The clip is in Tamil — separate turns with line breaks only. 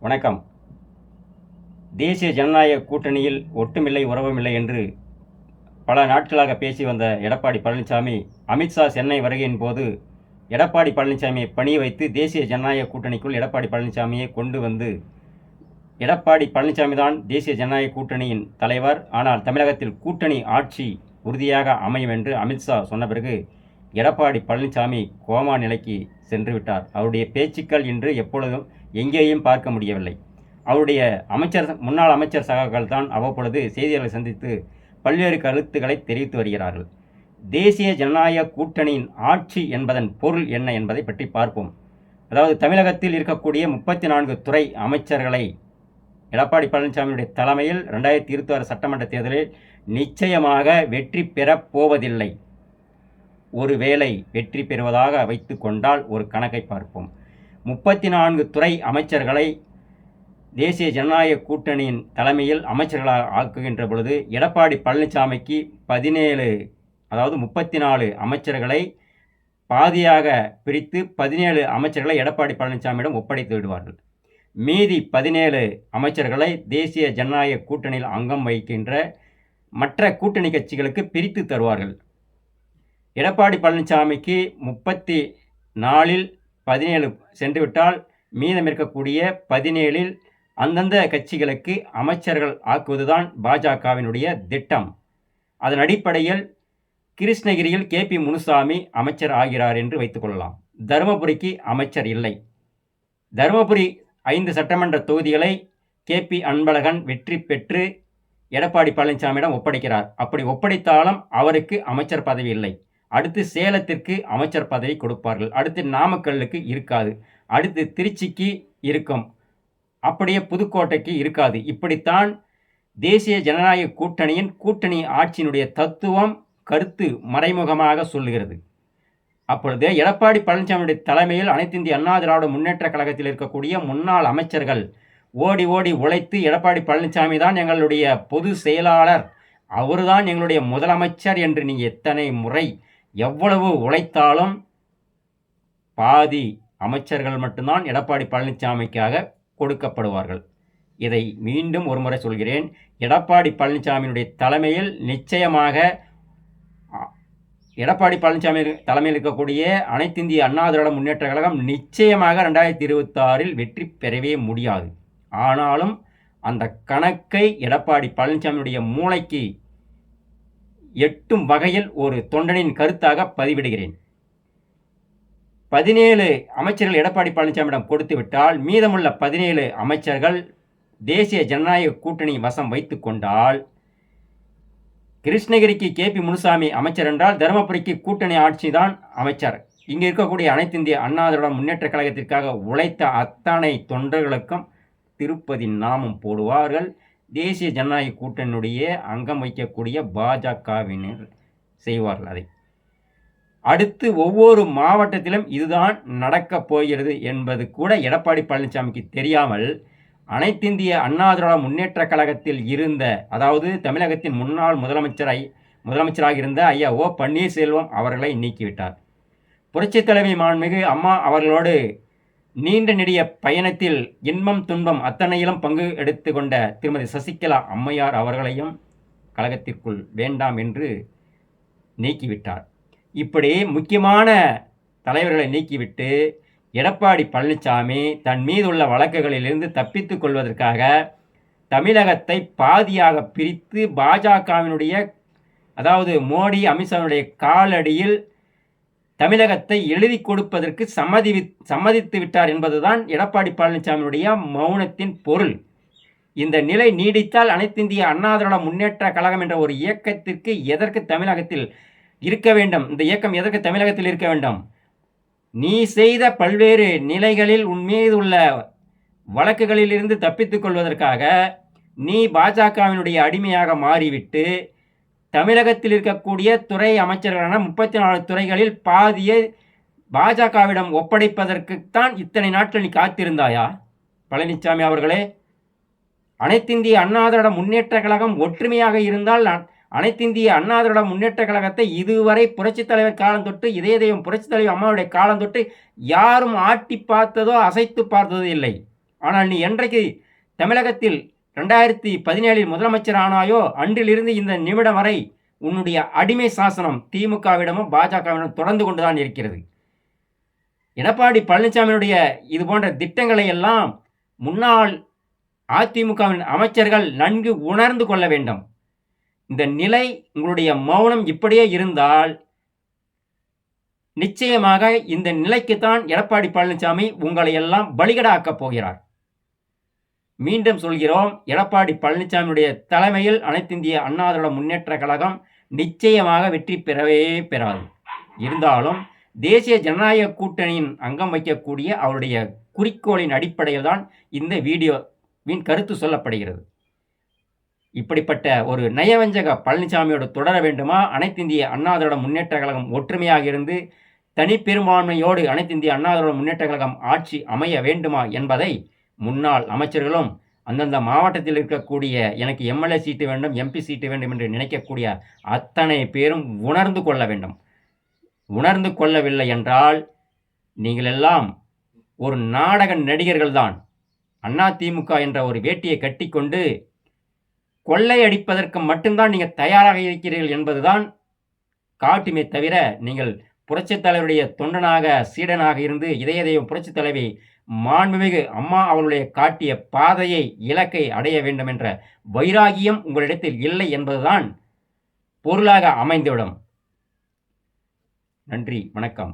வணக்கம். தேசிய ஜனநாயக கூட்டணியில் ஒட்டுமில்லை, உறவுமில்லை என்று பல நாட்களாக பேசி வந்த எடப்பாடி பழனிசாமி, அமித்ஷா சென்னை வருகையின் போது எடப்பாடி பழனிசாமியை பணிய வைத்து தேசிய ஜனநாயக கூட்டணிக்குள் எடப்பாடி பழனிசாமியை கொண்டு வந்து, எடப்பாடி பழனிசாமி தான் தேசிய ஜனநாயக கூட்டணியின் தலைவர், ஆனால் தமிழகத்தில் கூட்டணி ஆட்சி உறுதியாக அமையும் என்று அமித்ஷா சொன்ன பிறகு எடப்பாடி பழனிசாமி கோமா நிலைக்கு சென்று விட்டார். அவருடைய பேச்சுக்கள் இன்று எப்பொழுதும் எங்கேயும் பார்க்க முடியவில்லை. அவருடைய முன்னாள் அமைச்சர் சகாக்கள் தான் அவ்வப்பொழுது செய்தியாளர்களை சந்தித்து பல்வேறு கருத்துக்களை தெரிவித்து வருகிறார்கள். தேசிய ஜனநாயக கூட்டணியின் ஆட்சி என்பதன் பொருள் என்ன என்பதை பற்றி பார்ப்போம். அதாவது தமிழகத்தில் இருக்கக்கூடிய 34 துறை அமைச்சர்களை எடப்பாடி பழனிசாமியுடைய தலைமையில் 2026 சட்டமன்ற தேர்தலில் நிச்சயமாக வெற்றி பெறப் போவதில்லை. ஒருவேளை வெற்றி பெறுவதாக வைத்து கொண்டால் ஒரு கணக்கை பார்ப்போம். 34 துறை அமைச்சர்களை தேசிய ஜனநாயக கூட்டணியின் தலைமையில் அமைச்சர்களாக ஆக்குகின்ற பொழுது எடப்பாடி பழனிசாமிக்கு 17, அதாவது 34 அமைச்சர்களை பாதியாக பிரித்து 17 அமைச்சர்களை எடப்பாடி பழனிசாமியிடம் ஒப்படைத்து விடுவார்கள். மீதி 17 அமைச்சர்களை தேசிய ஜனநாயக கூட்டணியில் அங்கம் வகிக்கின்ற மற்ற கூட்டணி கட்சிகளுக்கு பிரித்து தருவார்கள். எடப்பாடி பழனிசாமிக்கு 34இல் 17 சென்றுவிட்டால் மீதம் இருக்கக்கூடிய 17இல் அந்தந்த கட்சிகளுக்கு அமைச்சர்கள் ஆக்குவதுதான் பாஜகவினுடைய திட்டம். அதன் அடிப்படையில் கிருஷ்ணகிரியில் KP முனுசாமி அமைச்சர் ஆகிறார் என்று வைத்துக்கொள்ளலாம். தருமபுரிக்கு அமைச்சர் இல்லை. தருமபுரி 5 சட்டமன்ற தொகுதிகளை KP அன்பழகன் வெற்றி பெற்று எடப்பாடி பழனிசாமியிடம் ஒப்படைக்கிறார். அப்படி ஒப்படைத்தாலும் அவருக்கு அமைச்சர் பதவி இல்லை. அடுத்து சேலத்திற்கு அமைச்சர் பதவி கொடுப்பார்கள். அடுத்து நாமக்கல்லுக்கு இருக்காது. அடுத்து திருச்சிக்கு இருக்கும். அப்படியே புதுக்கோட்டைக்கு இருக்காது. இப்படித்தான் தேசிய ஜனநாயக கூட்டணியின் கூட்டணி ஆட்சியினுடைய தத்துவம், கருத்து மறைமுகமாக சொல்லுகிறது. அப்பொழுது எடப்பாடி பழனிசாமியுடைய தலைமையில் அனைத்து இந்திய அண்ணா திராவிட முன்னேற்ற கழகத்தில் இருக்கக்கூடிய முன்னாள் அமைச்சர்கள் ஓடி ஓடி உழைத்து எடப்பாடி பழனிசாமி தான் எங்களுடைய பொது செயலாளர், அவர்தான் எங்களுடைய முதலமைச்சர் என்று நீங்கள் எத்தனை முறை எவ்வளவு உழைத்தாலும் பாதி அமைச்சர்கள் மட்டும்தான் எடப்பாடி பழனிசாமிக்காக கொடுக்கப்படுவார்கள். இதை மீண்டும் ஒரு முறை சொல்கிறேன். எடப்பாடி பழனிசாமியினுடைய தலைமையில் நிச்சயமாக எடப்பாடி பழனிசாமி தலைமையில் இருக்கக்கூடிய அனைத்து இந்திய அண்ணா திராவிட முன்னேற்ற கழகம் நிச்சயமாக 2026இல் வெற்றி பெறவே முடியாது. ஆனாலும் அந்த கணக்கை எடப்பாடி பழனிசாமியுடைய மூளைக்கு எட்டும் வகையில் ஒரு தொண்டனின் கருத்தாக பதிவிடுகிறேன். 17 அமைச்சர்கள் எடப்பாடி பழனிசாமியிடம் கொடுத்து விட்டால் மீதமுள்ள 17 அமைச்சர்கள் தேசிய ஜனநாயக கூட்டணி வசம் வைத்து கொண்டால், கிருஷ்ணகிரிக்கு KP முனுசாமி அமைச்சர் என்றால் தருமபுரிக்கு கூட்டணி ஆட்சி தான் அமைச்சர். இங்கே இருக்கக்கூடிய அனைத்து இந்திய அண்ணா திராவிட முன்னேற்ற கழகத்திற்காக உழைத்த அத்தனை தொண்டர்களுக்கும் திருப்பதி நாமம் போடுவார்கள். தேசிய ஜனநாயக கூட்டணியுடைய அங்கம் வைக்கக்கூடிய பாஜகவினர் செய்வார்கள். அதை அடுத்து ஒவ்வொரு மாவட்டத்திலும் இதுதான் நடக்கப் போகிறது என்பது கூட எடப்பாடி பழனிசாமிக்கு தெரியாமல் அனைத்திந்திய அண்ணா திராவிட முன்னேற்ற கழகத்தில் இருந்த, அதாவது தமிழகத்தின் முன்னாள் முதலமைச்சராக இருந்த ஐயா O பன்னீர்செல்வம் அவர்களை நீக்கிவிட்டார். புரட்சித் தலைவி மாண்புமிகு அம்மா அவர்களோடு நீண்ட நெடிய பயணத்தில் இன்பம் துன்பம் அத்தனையிலும் பங்கு எடுத்து கொண்ட திருமதி சசிகலா அம்மையார் அவர்களையும் கழகத்திற்குள் வேண்டாம் என்று நீக்கிவிட்டார். இப்படி முக்கியமான தலைவர்களை நீக்கிவிட்டு எடப்பாடி பழனிசாமி தன் மீது உள்ள வழக்குகளிலிருந்து தப்பித்து கொள்வதற்காக தமிழகத்தை பாதியாக பிரித்து பாஜகவினுடைய, அதாவது மோடி அமித்ஷாவுடைய காலடியில் தமிழகத்தை எழுதி கொடுப்பதற்கு சம்மதித்து விட்டார் என்பதுதான் எடப்பாடி பழனிசாமியுடைய மௌனத்தின் பொருள். இந்த நிலை நீடித்தால் அனைத்து இந்திய அண்ணா திராவிட முன்னேற்ற கழகம் என்ற ஒரு இயக்கத்திற்கு எதற்கு தமிழகத்தில் இருக்க வேண்டும்? இந்த இயக்கம் எதற்கு தமிழகத்தில் இருக்க வேண்டும்? நீ செய்த பல்வேறு நிலைகளில் உன் மீது உள்ள வழக்குகளில் இருந்து தப்பித்துக் கொள்வதற்காக நீ பாஜகவினுடைய அடிமையாக மாறிவிட்டு தமிழகத்தில் இருக்கக்கூடிய துறை அமைச்சர்களான 34 துறைகளில் பாதியை பாஜகவிடம் ஒப்படைப்பதற்குத்தான் இத்தனை நாட்கள் நீ காத்திருந்தாயா பழனிசாமி அவர்களே? அனைத்திந்திய அண்ணா திராவிட முன்னேற்ற கழகம் ஒற்றுமையாக இருந்தால் அனைத்திந்திய அண்ணா திராவிட முன்னேற்ற கழகத்தை இதுவரை புரட்சித் தலைவர் காலம் தொட்டு இதயம் புரட்சித் தலைவர் அம்மாவுடைய காலம் தொட்டு யாரும் ஆட்டி பார்த்ததோ அசைத்து பார்த்ததோ இல்லை. ஆனால் நீ என்றைக்கு தமிழகத்தில் 2017 முதலமைச்சர் ஆனாயோ அன்றிலிருந்து இந்த நிமிடம் வரை உன்னுடைய அடிமை சாசனம் திமுகவிடமும் பாஜகவிடமும் தொடர்ந்து கொண்டுதான் இருக்கிறது. எடப்பாடி பழனிசாமியினுடைய இது போன்ற திட்டங்களை எல்லாம் முன்னாள் அதிமுகவின் அமைச்சர்கள் நன்கு உணர்ந்து கொள்ள வேண்டும். இந்த நிலை, உங்களுடைய மௌனம் இப்படியே இருந்தால் நிச்சயமாக இந்த நிலைக்குத்தான் எடப்பாடி பழனிசாமி உங்களை எல்லாம் பலிகடாக்கப் போகிறார். மீண்டும் சொல்கிறோம், எடப்பாடி பழனிசாமியுடைய தலைமையில் அனைத்திந்திய அண்ணா திராவிட முன்னேற்றக் கழகம் நிச்சயமாக வெற்றி பெறவே பெறாது. இருந்தாலும் தேசிய ஜனநாயக கூட்டணியின் அங்கம் வகிக்கக்கூடிய அவருடைய குறிக்கோளின் அடிப்படையில் தான் இந்த வீடியோவின் கருத்து சொல்லப்படுகிறது. இப்படிப்பட்ட ஒரு நயவஞ்சக பழனிசாமியோடு தொடர வேண்டுமா? அனைத்திந்திய அண்ணா திராவிட முன்னேற்றக் கழகம் ஒற்றுமையாக இருந்து தனிப்பெரும்பான்மையோடு அனைத்திந்திய அண்ணா திராவிட முன்னேற்றக் கழகம் ஆட்சி அமைய வேண்டுமா என்பதை முன்னாள் அமைச்சர்களும் அந்தந்த மாவட்டத்தில் இருக்கக்கூடிய எனக்கு எம்எல்ஏ சீட்டு வேண்டும், எம்பி சீட்டு வேண்டும் என்று நினைக்கக்கூடிய அத்தனை பேரும் உணர்ந்து கொள்ள வேண்டும். உணர்ந்து கொள்ளவில்லை என்றால் நீங்கள் எல்லாம் ஒரு நாடக நடிகர்கள் தான். அதிமுக என்ற ஒரு வேட்டியை கட்டிக்கொண்டு கொள்ளையடிப்பதற்கு மட்டும்தான் நீங்கள் தயாராக இருக்கிறீர்கள் என்பதுதான் காட்டுமே தவிர, நீங்கள் புரட்சித் தலைவருடைய தொண்டனாக சீடனாக இருந்து இதய புரட்சித் தலைவி மாண்புமிகு அம்மா அவர்களுடைய காட்டிய பாதையை, இலக்கை அடைய வேண்டும் என்ற வைராகியம் உங்களிடத்தில் இல்லை என்பதுதான் பொருளாக அமைந்துவிடும். நன்றி, வணக்கம்.